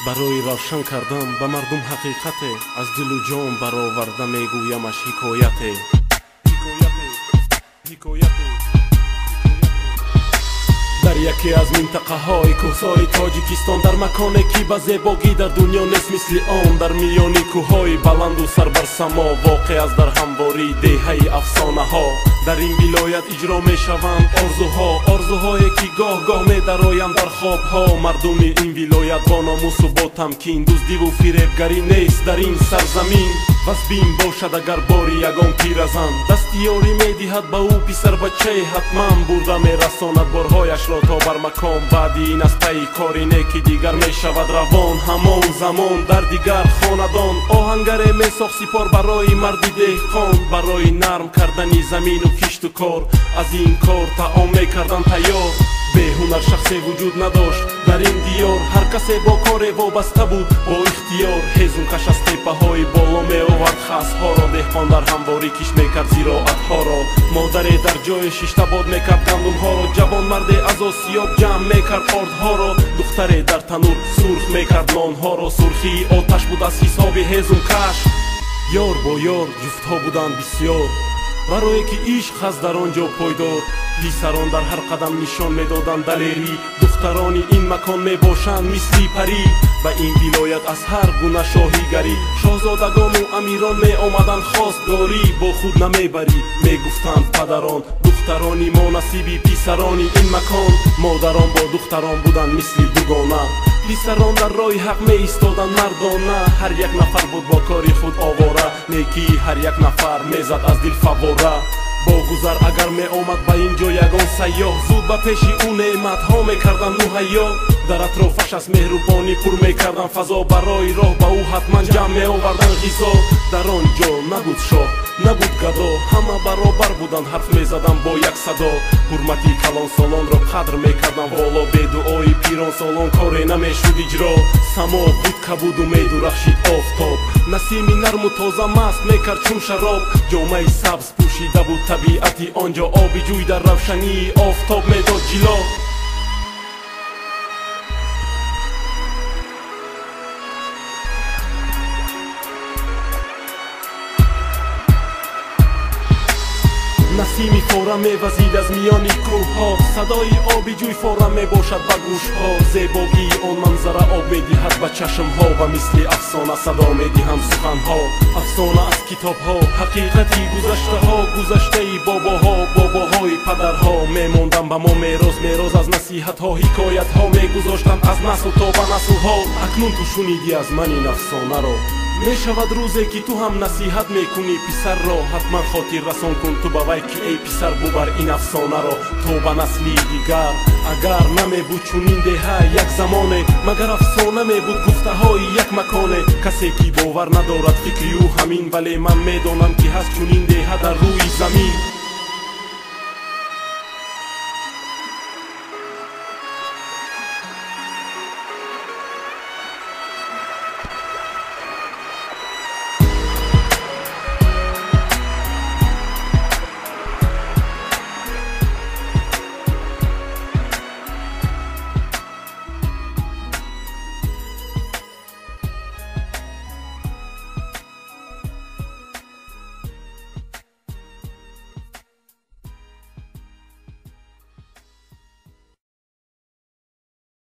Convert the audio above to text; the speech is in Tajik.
барои равшан кардан ба мардум ҳақиқате, аз дилу ҷон бароварда мегӯямаш ҳикояте. дар яке аз минтақаҳои кӯҳсори тоҷикистон, дар маконе ки ба зебогӣ дар дунё нест мисли он, дар миёни кӯҳҳои баланду сарбарсамо воқеъ аст дар ҳамворӣ деҳаи афсонаҳо. дар ин вилоят иҷро мешаванд орзуҳое ки гоҳ-гоҳ медароянд дар хобҳо. мардуми ин вилоят бо номусу бо тамкин, дуздиву фиребгарӣ нест дар ин сарзамин. вас бин бошад агар бори ягон пиразан, дастиёрӣ медиҳад ба ӯ писарбачаи ҳатман, бурда мерасонад борҳояшро то бар макон. баъди ин аз пайи кори неки дигар мешавад равон, ҳамон замон дар дигар хонадон. оҳангаре месохт сипор барои марди деҳқон, барои нарм кардани замину кишту кор. аз ин кор таом мекардан тайёр, беҳунар шахсе вуҷуд надошт дар ин диёр. ҳар касе бо коре вобаста буд бо ихтиёр, ҳезумкаш аз теппаҳои боло меовард хасҳоро. деҳқон дар ҳамворӣ кишт мекард зироатҳоро, модаре дар ҷои шиштабод мекард гандумҳоро. ҷавонмарде аз осиёб ҷамъ мекард ордҳоро, духтаре дар танур сурх мекард нонҳоро. сурхии оташ буд аз ҳисоби ҳезумкаш, ёр бо ёр ҷуфтҳо буданд бисёр, барое ки ишқ ҳаст дар он ҷо пойдор. писарон дар ҳар қадам нишон медоданд далерӣ, духтарони ин макон мебошанд мисли парӣ. ба ин вилоят аз ҳар гуна шоҳигарӣ, шоҳзодагону амирон меомаданд хостгорӣ. бо худ намебарӣ мегуфтанд падарон, духтарони мо насиби писарони ин макон. модарон бо духтарон буданд мисли дугона, писарон дар роҳи ҳақ меистоданд мардона. ҳар як нафар буд бо кори худ овора, некии ҳар як нафар мезад аз дил фавора. бо гузар агар меомад ба ин ҷо ягон сайёҳ, зуд ба пеши ӯ неъматҳо мекарданд муҳайё. дар атрофаш аз меҳрубонӣ пур мекарданд фазо, барои роҳ ба ӯ ҳатман ҷамъ меоварданд ғизо. дар он ҷо набуд шоҳ набуд гадо, ҳама баробар буданд ҳарф мезаданд бо як садо. ҳурмати калонсолонро қадр мекарданд воло, бедуои пиронсолон коре намешуд иҷро. само буд кабуду медурахшид офтоб, насими нарму тоза маст мекард чун шароб. ҷомаи сабз пӯшида буд табиати он ҷо, оби ҷӯй дар равшании офтоб медод ҷило. насими фора мевазид аз миёни кӯҳҳо, садои оби ҷӯй фора мебошад ба гӯшҳо. зебогии он манзара об медиҳад ба чашмҳо, ва мисли афсона садо медиҳанд суханҳо. афсона аз китобҳо, ҳақиқати гузаштаҳо, гузаштаи бобоҳои падарҳо. мемонданд ба мо мерос аз насиҳатҳо, ҳикоятҳо мегузоштанд аз наслу то ба наслҳо. акнун ту шуниди аз ман ин афсонаро, мешавад рӯзе ки ту ҳам насиҳат мекунӣ писарро. ҳатман хотир расон кун ту ба вай ки эй писар бубар ин афсонаро то ба насли дигар. агар намебуд чунин деҳа як замоне, магар афсона мебуд гуфтаҳои як маконе. касе ки бовар надорад фикри ӯ ҳамин, вале ман медонам ки ҳаст чунин деҳа дар рӯи замин.